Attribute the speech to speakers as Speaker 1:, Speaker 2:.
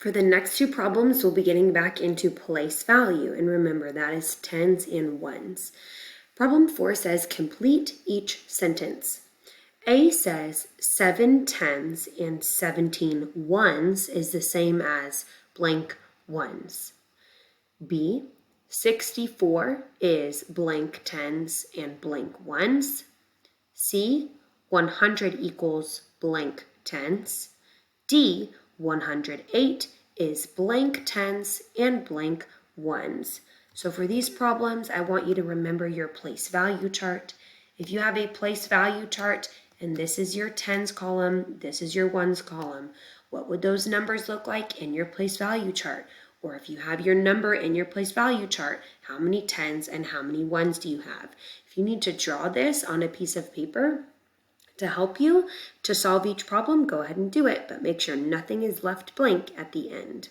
Speaker 1: For the next two problems, we'll be getting back into place value, and remember that is tens and ones. Problem 4 says complete each sentence. A says 7 tens and 17 ones is the same as blank ones. B, 64 is blank tens and blank ones. C, 100 equals blank tens. D, 108 is blank tens and blank ones. So for these problems, I want you to remember your place value chart. If you have a place value chart and this is your tens column, this is your ones column, what would those numbers look like in your place value chart? Or if you have your number in your place value chart, how many tens and how many ones do you have? If you need to draw this on a piece of paper to help you to solve each problem, go ahead and do it, but make sure nothing is left blank at the end.